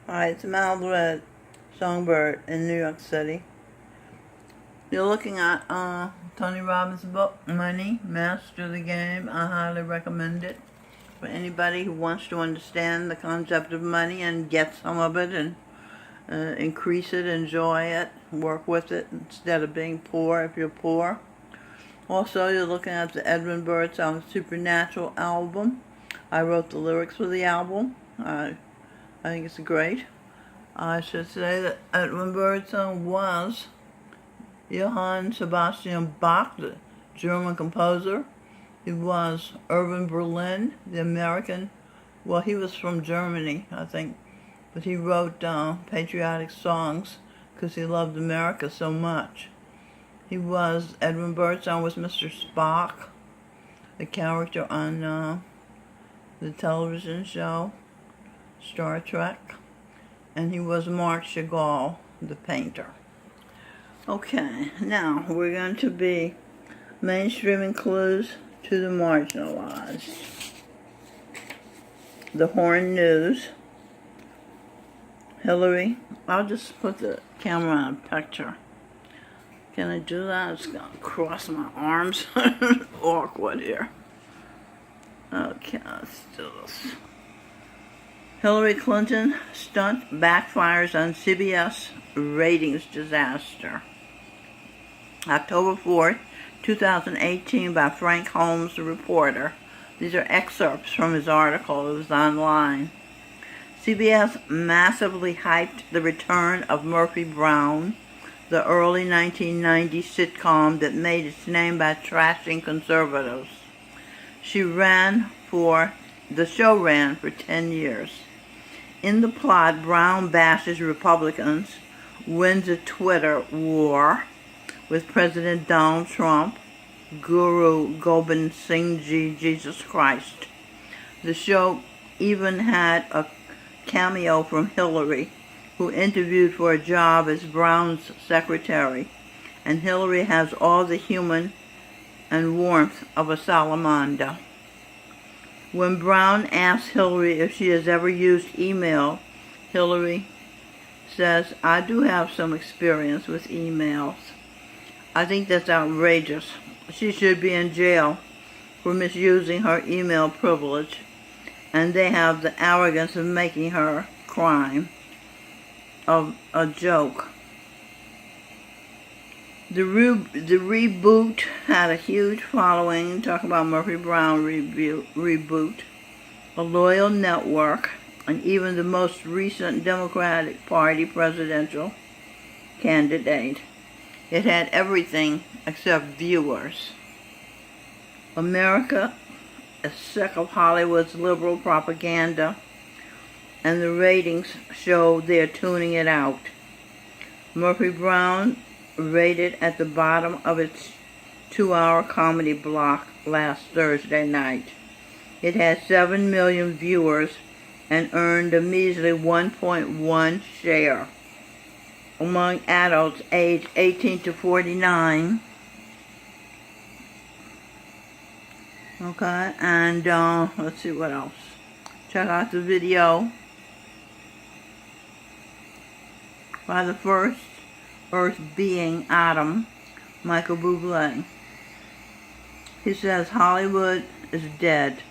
Hi, it's Mild Red Songbird in New York City. You're looking at Tony Robbins' book, Money, Master the Game. I highly recommend it for anybody who wants to understand the concept of money and get some of it and increase it, enjoy it, work with it instead of being poor if you're poor. Also, you're looking at the Edwin Birdsong Supernatural album. I wrote the lyrics for the album. I think it's great. I should say that Edwin Birdsong was Johann Sebastian Bach, the German composer. He was Irving Berlin, the American. Well, he was from Germany, I think, but he wrote patriotic songs because he loved America so much. Edwin Birdsong was Mr. Spock, the character on the television show Star Trek, and he was Marc Chagall, the painter. Okay, now we're going to be mainstreaming clues to the marginalized. The Horn News. Hillary, I'll just put the camera on a picture. Can I do that? It's going to cross my arms. Awkward here. Okay, let's do this. Hillary Clinton stunt backfires on CBS ratings disaster. October 4th, 2018 by Frank Holmes, the reporter. These are excerpts from his article. It was online. CBS massively hyped the return of Murphy Brown, the early 1990s sitcom that made its name by trashing conservatives. The show ran for 10 years. In the plot, Brown bashes Republicans, wins a Twitter war with President Donald Trump, Guru Gobind Singh Ji, Jesus Christ. The show even had a cameo from Hillary, who interviewed for a job as Brown's secretary, and Hillary has all the human and warmth of a salamander. When Brown asks Hillary if she has ever used email, Hillary says, "I do have some experience with emails." I think that's outrageous. She should be in jail for misusing her email privilege, and they have the arrogance of making her crime of a joke. The reboot had a huge following. Talk about Murphy Brown reboot. A loyal network, and even the most recent Democratic Party presidential candidate. It had everything except viewers. America is sick of Hollywood's liberal propaganda, and the ratings show they're tuning it out. Murphy Brown rated at the bottom of its 2-hour comedy block last Thursday night. It had 7 million viewers and earned a measly 1.1 share among adults aged 18 to 49. Okay, and let's see what else. Check out the video by the first Earth being atom, Michael Buble. He says Hollywood is dead.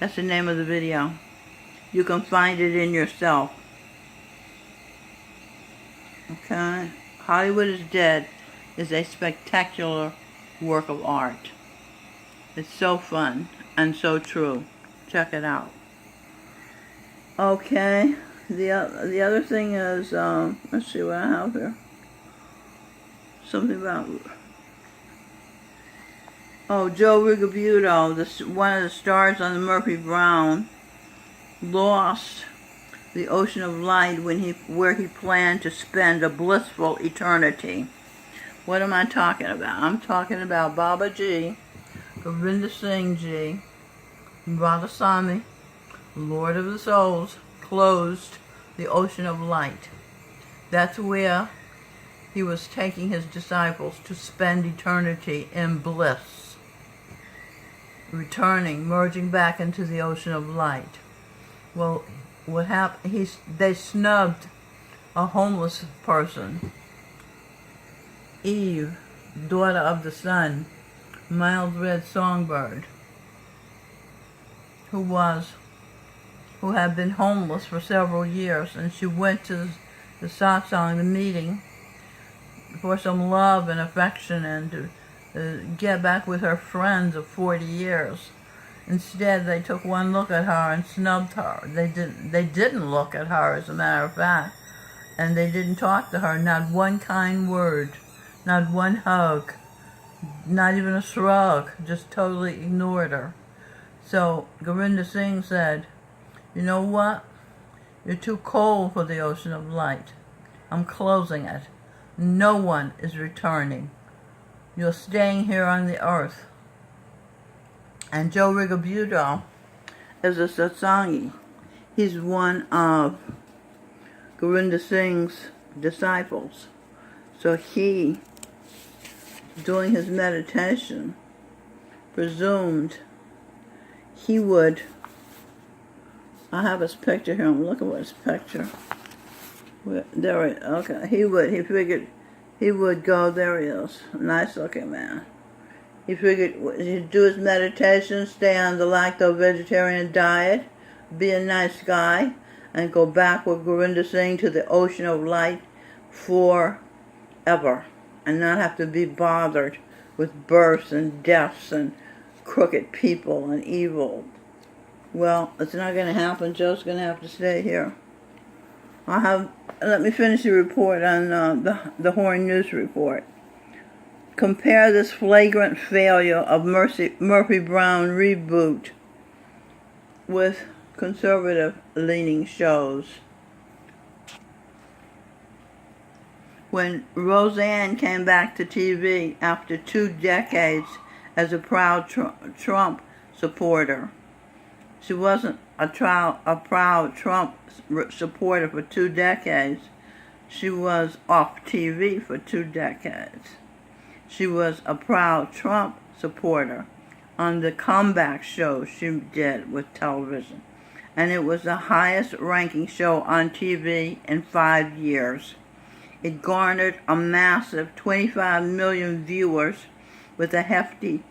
That's the name of the video. You can find it in yourself. Okay? Hollywood is Dead is a spectacular work of art. It's so fun and so true. Check it out. Okay, the other thing is, let's see what I have here. Something about, Joe Rigobuto, one of the stars on the Murphy Brown, lost the Ocean of Light where he planned to spend a blissful eternity. What am I talking about? I'm talking about Baba Ji, Govinda Singh Ji, Radhaswami, Lord of the Souls, closed the Ocean of Light. That's where he was taking his disciples to spend eternity in bliss, returning, merging back into the Ocean of Light. Well, what happened, they snubbed a homeless person, Eve, daughter of the sun, Mild Red Songbird, who had been homeless for several years, and she went to the satsang, the meeting, for some love and affection and to get back with her friends of 40 years. Instead, they took one look at her and snubbed her. They didn't look at her, as a matter of fact, and they didn't talk to her. Not one kind word, not one hug, not even a shrug. Just totally ignored her. So Gurinder Singh said, "You know what? You're too cold for the ocean of light. I'm closing it. No one is returning. You're staying here on the earth." And Joe Rigobudo is a satsangi. He's one of Gurinder Singh's disciples. So he, doing his meditation, presumed he would, I have his picture here, I'm looking at his picture. Okay, he figured he would go, there he is, nice looking man. He figured he'd do his meditation, stay on the lacto-vegetarian diet, be a nice guy, and go back with Gurinder Singh to the ocean of light forever, and not have to be bothered with births and deaths and crooked people and evil. Well, it's not going to happen. Joe's going to have to stay here. Let me finish the report on the Horn News report. Compare this flagrant failure of Murphy Brown reboot with conservative-leaning shows. When Roseanne came back to TV after 2 decades as a proud Trump supporter, she wasn't a proud Trump supporter for 2 decades. She was off TV for 2 decades. She was a proud Trump supporter on the comeback show she did with television. And it was the highest ranking show on TV in 5 years. It garnered a massive 25 million viewers with a hefty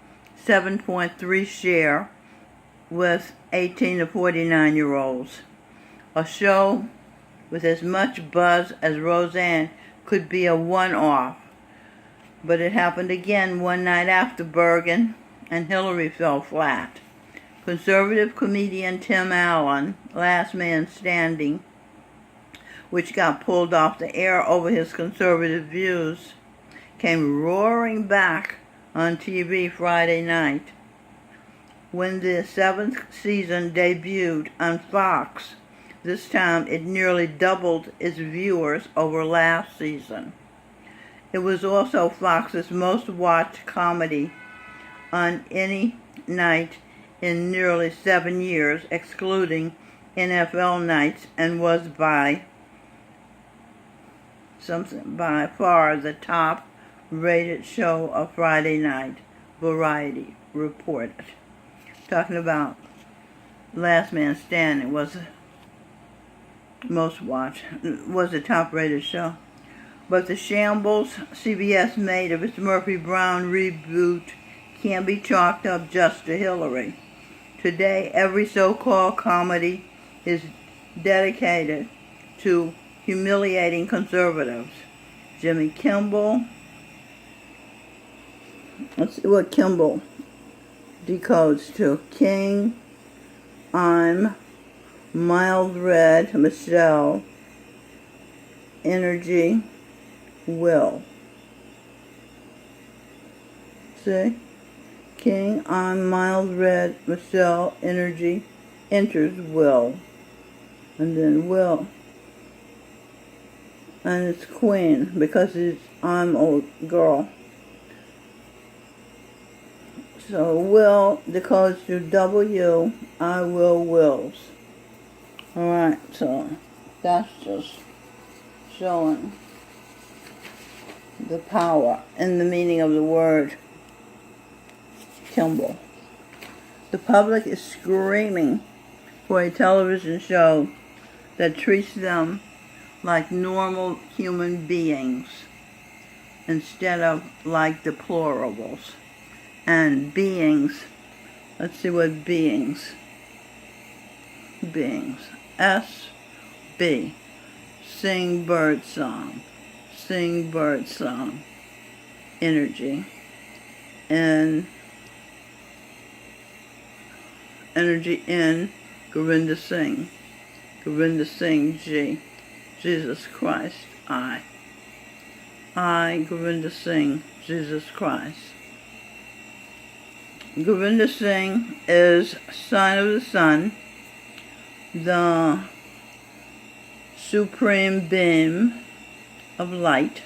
7.3 share with 18 to 49-year-olds. A show with as much buzz as Roseanne could be a one-off. But it happened again one night after Bergen and Hillary fell flat. Conservative comedian Tim Allen, Last Man Standing, which got pulled off the air over his conservative views, came roaring back on TV Friday night. When the 7th season debuted on Fox, this time it nearly doubled its viewers over last season. It was also Fox's most watched comedy on any night in nearly 7 years, excluding NFL nights, and was by far the top rated show of Friday night, Variety reported. Talking about Last Man Standing was most watched, was the top rated show. But the shambles CBS made of its Murphy Brown reboot can't be chalked up just to Hillary. Today, every so-called comedy is dedicated to humiliating conservatives. Jimmy Kimmel, let's see what Kimmel decodes to. King, I'm, Mild Red, Michelle, Energy, Will. See? King, I'm, Mild Red, Michelle, Energy, enters Will. And then Will. And it's Queen, because it's I'm old girl. So Will decodes to W, I will wills. Alright, so that's just showing the power and the meaning of the word Kimball. The public is screaming for a television show that treats them like normal human beings instead of like deplorables. And beings, let's see what beings, S-B, Sing Birdsong, Sing Birdsong, energy, and energy in Govinda Singh, G, Jesus Christ, I, Govinda Singh, Jesus Christ. Govinda Singh is sign of the sun, the supreme beam of light.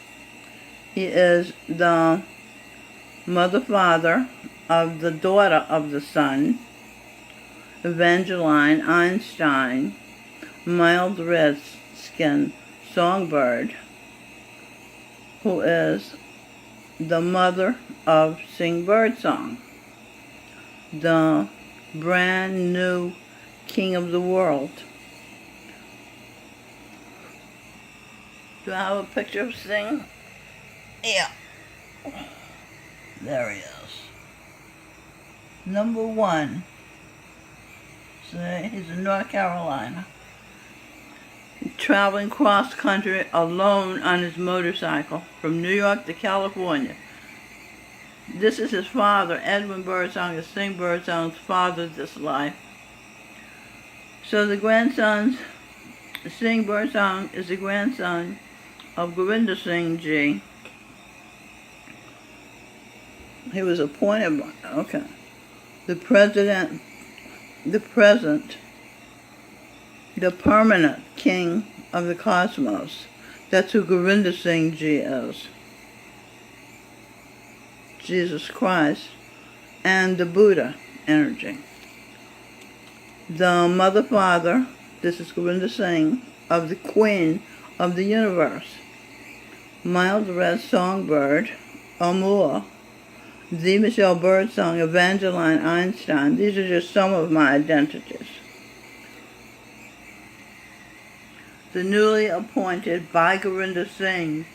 He is the mother-father of the daughter of the sun, Evangeline Einstein, Mild Red Songbird, who is the mother of Singh Birdsong, the brand new king of the world. Do I have a picture of Singh? Yeah. There he is. Number 1. See, he's in North Carolina. Traveling cross country alone on his motorcycle from New York to California. This is his father. Edwin Birdsong is Singh Birdsong's father this life. So the grandsons, Singh Birdsong is the grandson of Govinda Singh Ji. He was appointed by, the permanent king of the cosmos. That's who Govinda Singh Ji is. Jesus Christ and the Buddha energy. The mother-father, this is Govinda Singh, of the queen of the universe. Mild Red Songbird, Amour, the Michelle Birdsong, Evangeline Einstein. These are just some of my identities. The newly appointed by Govinda Singh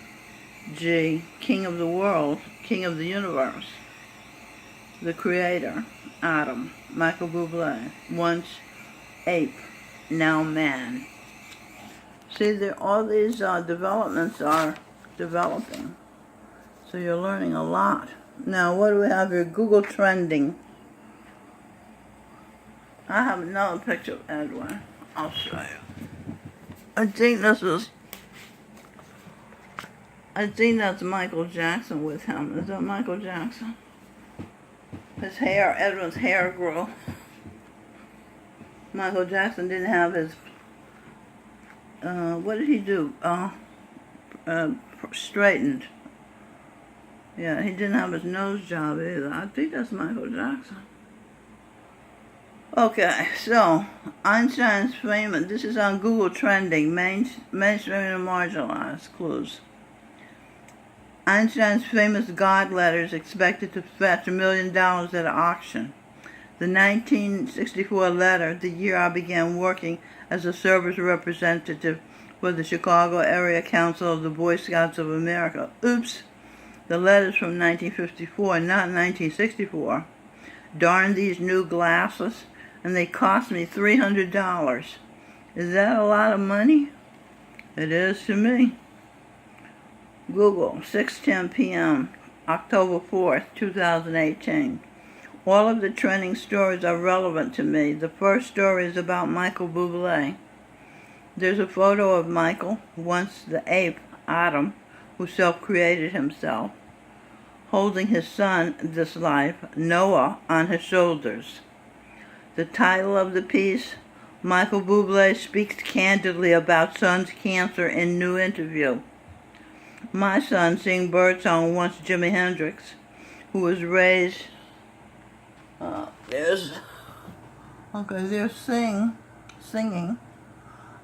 Ji, king of the world, king of the universe. The creator, Adam, Michael Buble, once ape, now man. See, all these developments are developing. So you're learning a lot. Now, what do we have here? Google trending. I have another picture of Edwin. I'll show you. I think that's Michael Jackson with him. Is that Michael Jackson? His hair, Edwin's hair grew. Michael Jackson didn't have his, what did he do? Straightened. Yeah, he didn't have his nose job either. I think that's Michael Jackson. Okay, so Einstein's famous, this is on Google trending, mainstream and marginalized clues. Einstein's famous God letters expected to fetch $1 million at an auction. The 1964 letter, the year I began working as a service representative for the Chicago Area Council of the Boy Scouts of America. Oops, the letter's from 1954, not 1964. Darn these new glasses, and they cost me $300. Is that a lot of money? It is to me. Google, 6:10 p.m., October 4th, 2018. All of the trending stories are relevant to me. The first story is about Michael Buble. There's a photo of Michael, once the ape, Adam, who self-created himself, holding his son this life, Noah, on his shoulders. The title of the piece, Michael Buble speaks candidly about son's cancer in new interview. My son, Singh Birdsong, once Jimi Hendrix, who was raised, there's singing,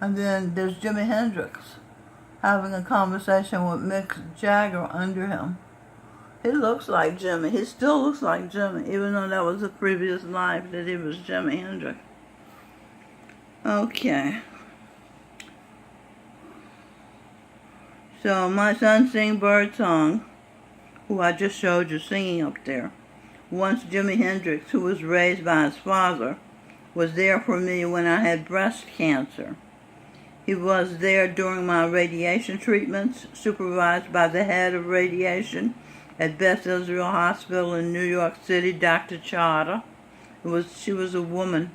and then there's Jimi Hendrix having a conversation with Mick Jagger under him. He looks like Jimmy. He still looks like Jimmy, even though that was a previous life that he was Jimi Hendrix. Okay. So my son Singh Birdsong, who I just showed you singing up there, once Jimi Hendrix, who was raised by his father, was there for me when I had breast cancer. He was there during my radiation treatments, supervised by the head of radiation at Beth Israel Hospital in New York City, Dr. Chada. She was a woman.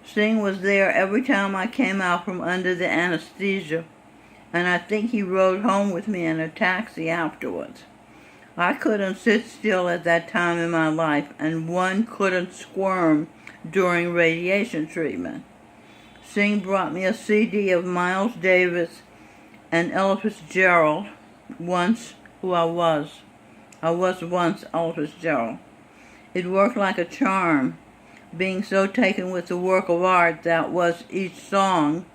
Singh was there every time I came out from under the anesthesia, and I think he rode home with me in a taxi afterwards. I couldn't sit still at that time in my life, and one couldn't squirm during radiation treatment. Singh brought me a CD of Miles Davis and Ella Fitzgerald, who I was. I was once Ella Fitzgerald. It worked like a charm, being so taken with the work of art that was each song.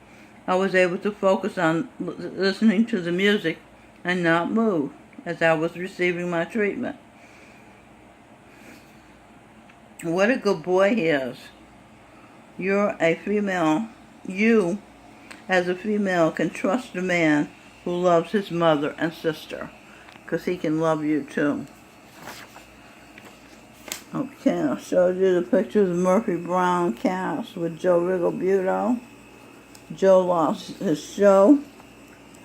I was able to focus on listening to the music and not move as I was receiving my treatment. What a good boy he is. You're a female. You, as a female, can trust a man who loves his mother and sister, because he can love you too. Okay, I showed you the pictures of Murphy Brown cast with Joe Rigobuto. Joe lost his show,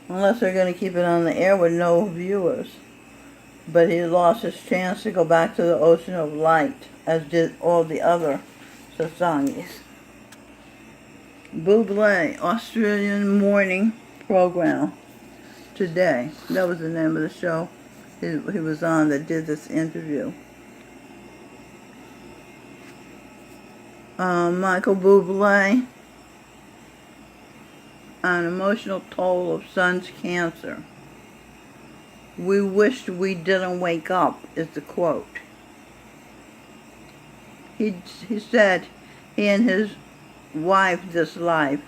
unless they're going to keep it on the air with no viewers. But he lost his chance to go back to the Ocean of Light, as did all the other Sasangis. Buble, Australian morning program today. That was the name of the show he was on that did this interview. Michael Buble, an emotional toll of son's cancer. We wished we didn't wake up, is the quote. He said he and his wife this life.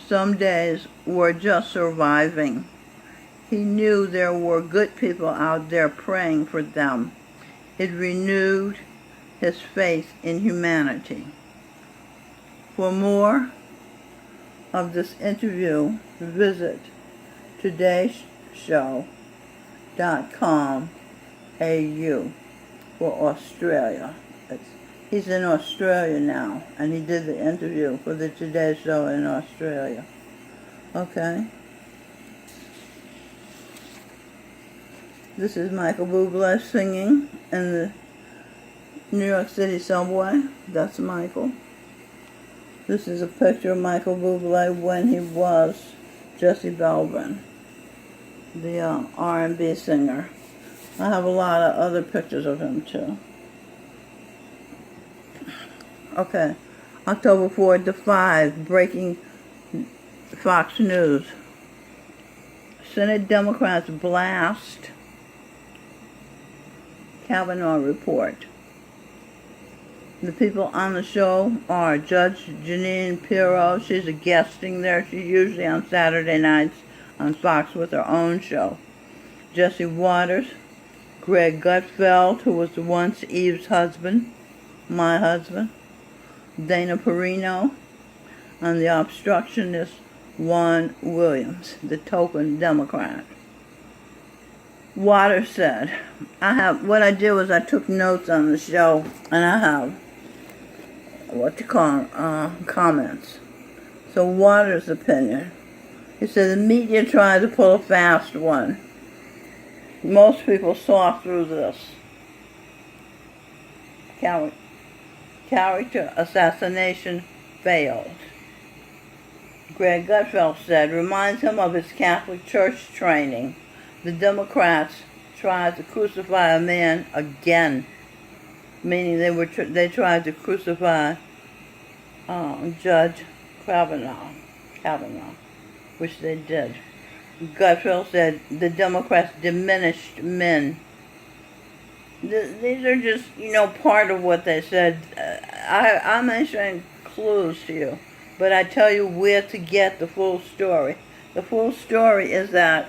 Some days were just surviving. He knew there were good people out there praying for them. It renewed his faith in humanity. For more of this interview, visit todayshow.com.au for Australia. He's in Australia now, and he did the interview for the Today Show in Australia. Okay. This is Michael Buble singing in the New York City subway. That's Michael. This is a picture of Michael Buble when he was Jessie Belvin, the R&B singer. I have a lot of other pictures of him too. Okay, October 4th to 5, breaking Fox News. Senate Democrats blast Kavanaugh report. The people on the show are Judge Jeanine Pirro. She's a guesting there. She's usually on Saturday nights on Fox with her own show. Jesse Waters, Greg Gutfeld, who was once Eve's husband, my husband, Dana Perino, and the obstructionist Juan Williams, the token Democrat. Waters said, what I did was I took notes on the show, and I have comments. So Waters' opinion. He said the media tried to pull a fast one. Most people saw through this. Character assassination failed. Greg Gutfeld said, reminds him of his Catholic Church training. The Democrats tried to crucify a man again, meaning they tried to crucify Judge Kavanaugh, which they did. Gutfeld said the Democrats diminished men. These are just, part of what they said. I'm mentioning clues to you, but I tell you where to get the full story. The full story is that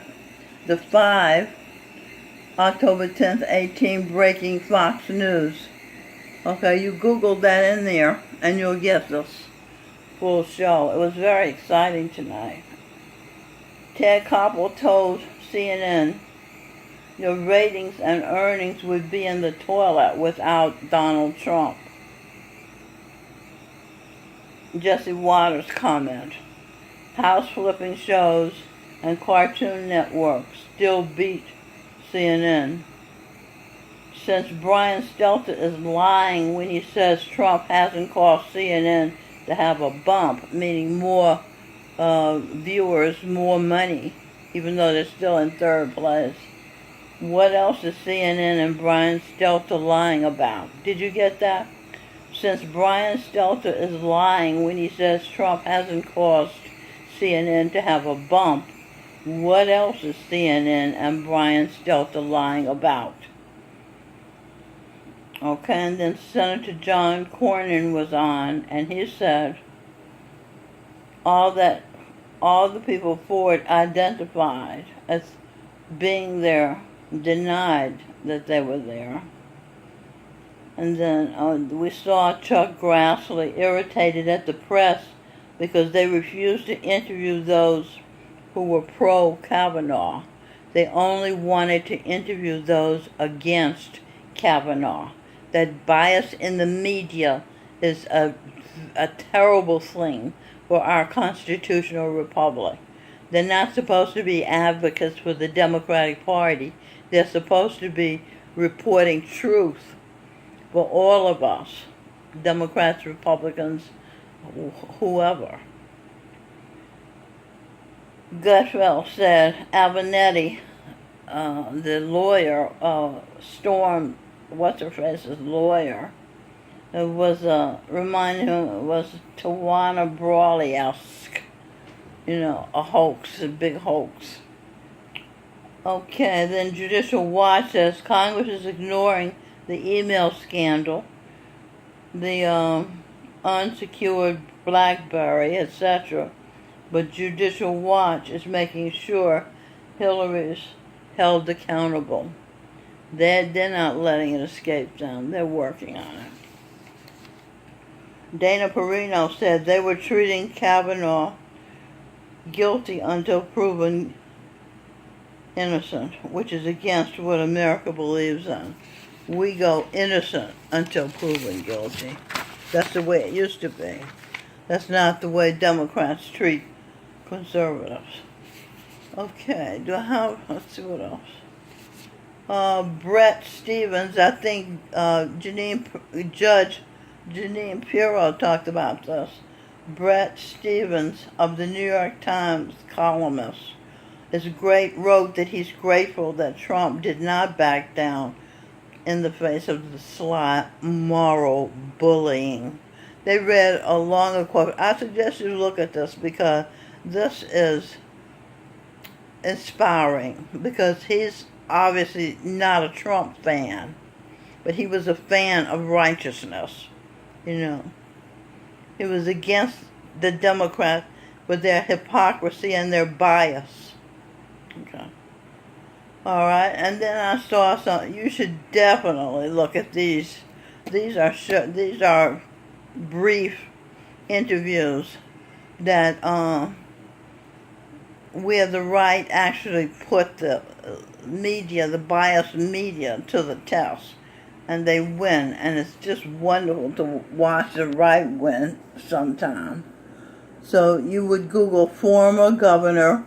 the 5, October 10th, 18, breaking Fox News. Okay, you Google that in there, and you'll get this full show. It was very exciting tonight. Ted Koppel told CNN, your ratings and earnings would be in the toilet without Donald Trump. Jessie Waters' comment, house-flipping shows and Cartoon Network still beat CNN. Since Brian Stelter is lying when he says Trump hasn't caused CNN to have a bump, meaning more viewers, more money, even though they're still in third place. What else is CNN and Brian Stelter lying about? Did you get that? Since Brian Stelter is lying when he says Trump hasn't caused CNN to have a bump, what else is CNN and Brian Stelter lying about? Okay, and then Senator John Cornyn was on, and he said all the people Ford identified as being there denied that they were there. And then we saw Chuck Grassley irritated at the press because they refused to interview those who were pro-Kavanaugh. They only wanted to interview those against Kavanaugh. That bias in the media is a terrible thing for our constitutional republic. They're not supposed to be advocates for the Democratic Party. They're supposed to be reporting truth for all of us, Democrats, Republicans, whoever. Gutfeld said Avenatti, the lawyer, Storm, what's-her-face's lawyer, reminding him it was Tawana Brawley-esque, a hoax, a big hoax. Okay, then Judicial Watch says Congress is ignoring the email scandal, the unsecured BlackBerry, etc., but Judicial Watch is making sure Hillary's held accountable. They're not letting it escape them. They're working on it. Dana Perino said they were treating Kavanaugh guilty until proven innocent, which is against what America believes in. We go innocent until proven guilty. That's the way it used to be. That's not the way Democrats treat conservatives. Okay, let's see what else. Brett Stevens, I think Judge Janine Pirro talked about this. Brett Stevens of the New York Times columnist wrote that he's grateful that Trump did not back down in the face of the sly moral bullying. They read a longer quote. I suggest you look at this because this is inspiring, because he's obviously not a Trump fan, but he was a fan of righteousness. He was against the Democrats with their hypocrisy and their bias. Okay. All right, and then I saw some. You should definitely look at these. These are brief interviews that where the right actually put the media, the biased media, to the test, and they win. And it's just wonderful to watch the right win sometime. So you would Google former Governor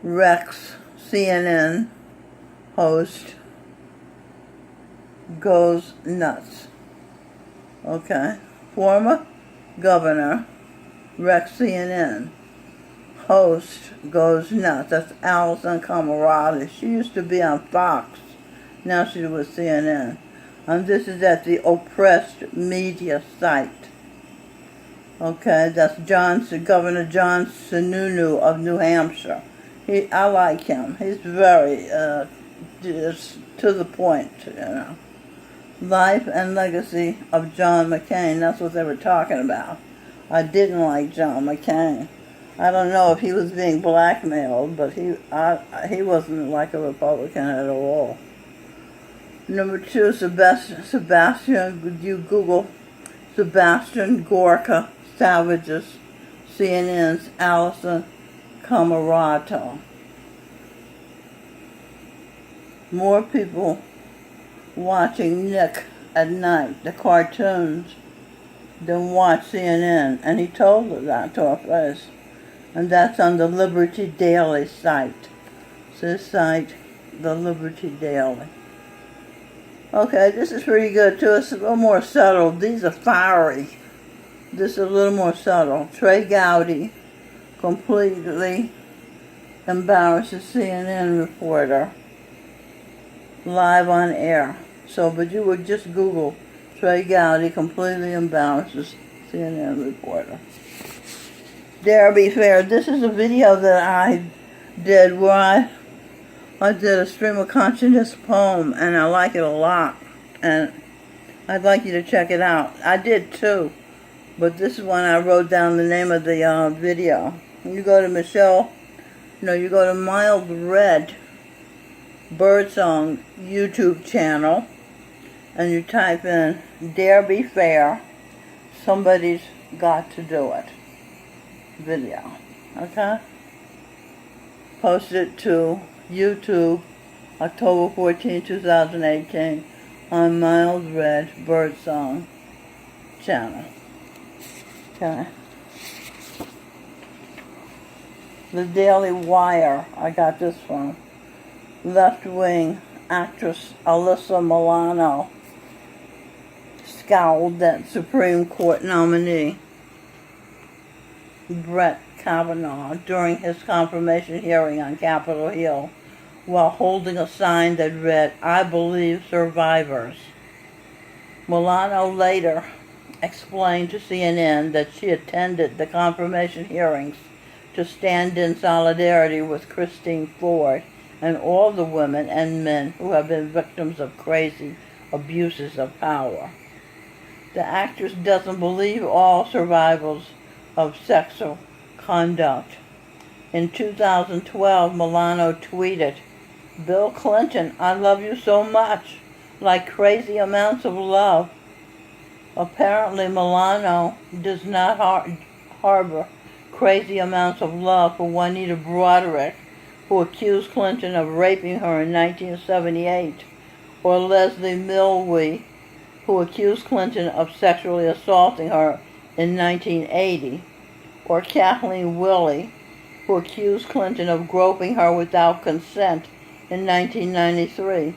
Rex, CNN host, goes nuts. Okay? Former Governor Rex, CNN host goes nuts. That's Allison Camerati. She used to be on Fox. Now she's with CNN. And this is at the oppressed media site. Okay, that's Governor John Sununu of New Hampshire. I like him. He's very just to the point, Life and legacy of John McCain. That's what they were talking about. I didn't like John McCain. I don't know if he was being blackmailed, but he wasn't like a Republican at all. Number 2, Sebastian. You Google Sebastian Gorka Savages, CNN's Allison camarato. More people watching Nick at night, the cartoons, than watch CNN. And he told her that to her face. And that's on the Liberty Daily site. So this site, the Liberty Daily. Okay, this is pretty good too. It's a little more subtle. These are fiery. This is a little more subtle. Trey Gowdy completely embarrasses CNN reporter live on air. So, but you would just Google Trey Gowdy completely embarrasses CNN reporter. Dare be fair. This is a video that I did where I did a stream of consciousness poem, and I like it a lot, and I'd like you to check it out. I did too, but this is when I wrote down the name of the video. You go to you go to Mild Red Birdsong YouTube channel, and you type in "Dare Be Fair, Somebody's Got to Do It" video. Okay? Post it to YouTube, October 14, 2018, on Mild Red Birdsong channel. Okay. The Daily Wire, I got this from. Left-wing actress Alyssa Milano scowled at Supreme Court nominee Brett Kavanaugh during his confirmation hearing on Capitol Hill while holding a sign that read, "I believe survivors." Milano later explained to CNN that she attended the confirmation hearings to stand in solidarity with Christine Ford and all the women and men who have been victims of crazy abuses of power. The actress doesn't believe all survivors of sexual conduct. In 2012, Milano tweeted, "Bill Clinton, I love you so much, like crazy amounts of love." Apparently, Milano does not harbor crazy amounts of love for Juanita Broderick, who accused Clinton of raping her in 1978, or Leslie Milwee, who accused Clinton of sexually assaulting her in 1980, or Kathleen Willey, who accused Clinton of groping her without consent in 1993,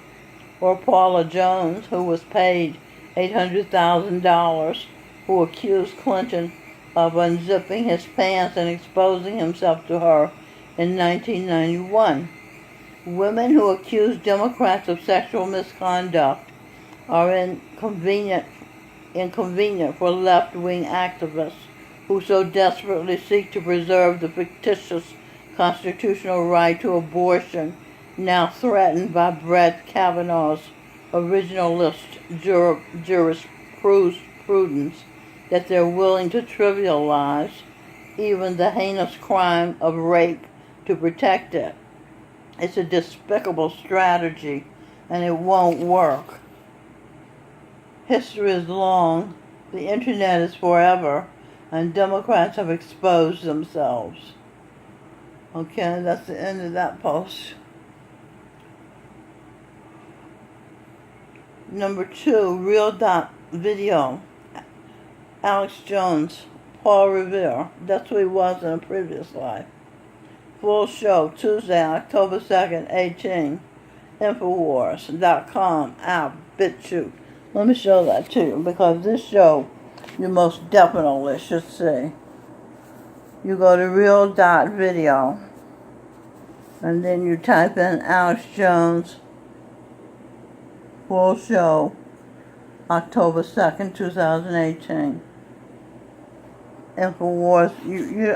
or Paula Jones, who was paid $800,000, who accused Clinton of unzipping his pants and exposing himself to her in 1991. Women who accuse Democrats of sexual misconduct are inconvenient for left-wing activists who so desperately seek to preserve the fictitious constitutional right to abortion now threatened by Brett Kavanaugh's originalist jurisprudence, that they're willing to trivialize even the heinous crime of rape to protect it. It's a despicable strategy, and it won't work. History is long, the internet is forever, and Democrats have exposed themselves. Okay, that's the end of that post. Number 2, Real Video. Alex Jones, Paul Revere. That's who he was in a previous life. Full show, Tuesday, October 2nd, 18. Infowars.com app, BitChute. Let me show that to you, because this show you most definitely should see. You go to Real.Video, and then you type in Alex Jones, full show, October 2nd, 2018. Infowars,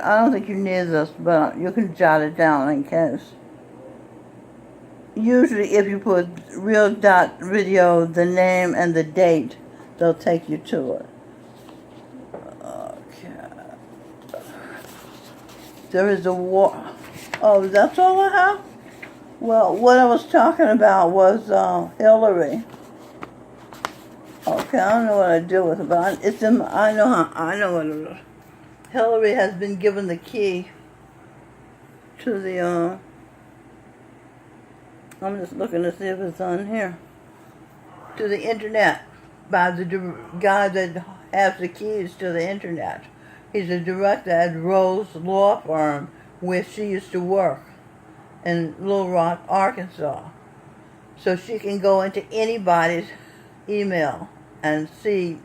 I don't think you need this, but you can jot it down in case. Usually if you put Real.Video, the name and the date, they'll take you to it. Okay. There is a war. Oh, that's all I have? Well, what I was talking about was Hillary. Okay, I don't know what I do with it, but I know what it is. Hillary has been given the key to the, I'm just looking to see if it's on here, to the internet by the guy that has the keys to the internet. He's a director at Rose Law Firm where she used to work in Little Rock, Arkansas. So she can go into anybody's email and see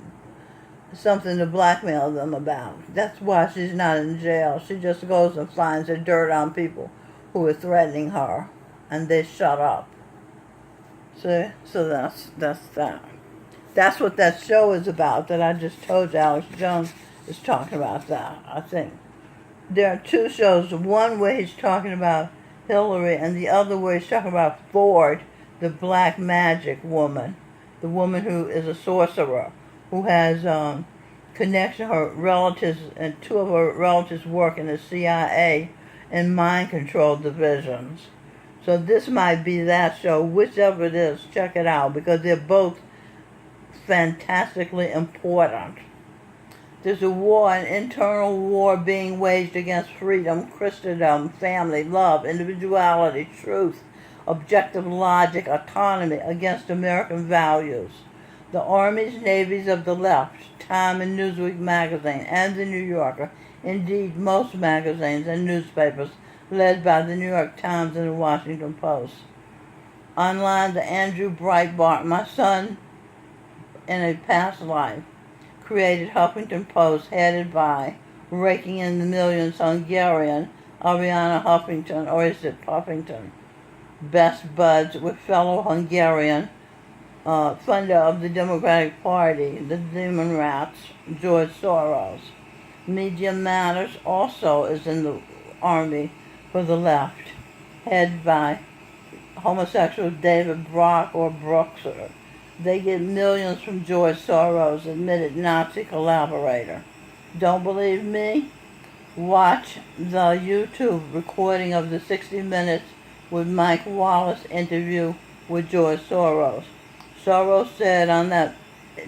something to blackmail them about. That's why she's not in jail. She just goes and finds the dirt on people who are threatening her, and they shut up. See? So that's that. That's what that show is about that I just told you. Alex Jones is talking about that, I think. There are two shows. One where he's talking about Hillary, and the other where he's talking about Ford, the black magic woman, the woman who is a sorcerer, who has connection, her relatives, and two of her relatives work in the CIA and mind control divisions. So this might be that show. Whichever it is, check it out, because they're both fantastically important. There's a war, an internal war being waged against freedom, Christendom, family, love, individuality, truth, objective logic, autonomy, against American values. The armies, navies of the left, Time and Newsweek magazine, and the New Yorker, indeed most magazines and newspapers, led by the New York Times and the Washington Post. Online, the Andrew Breitbart, my son in a past life, created Huffington Post, headed by raking in the millions Hungarian Ariana Huffington, or is it Puffington, best buds with fellow Hungarian funder of the Democratic Party, the Demon Rats, George Soros. Media Matters also is in the army for the left, headed by homosexual David Brock or Brooks. They get millions from George Soros, admitted Nazi collaborator. Don't believe me? Watch the YouTube recording of the 60 Minutes with Mike Wallace interview with George Soros. Soros said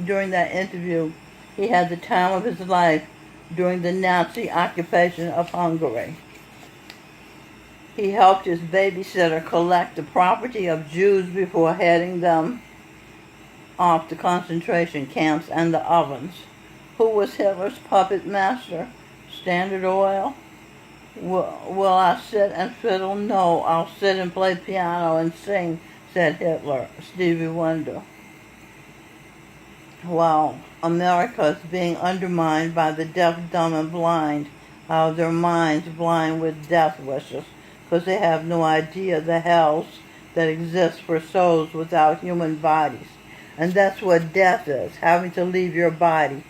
during that interview he had the time of his life during the Nazi occupation of Hungary. He helped his babysitter collect the property of Jews before heading them off to concentration camps and the ovens. Who was Hitler's puppet master? Standard Oil? Will I sit and fiddle? No, I'll sit and play piano and sing, said Hitler. Stevie Wonder. Wow, America is being undermined by the deaf, dumb, and blind. How their minds blind with death wishes, because they have no idea the hells that exist for souls without human bodies. And that's what death is, having to leave your body.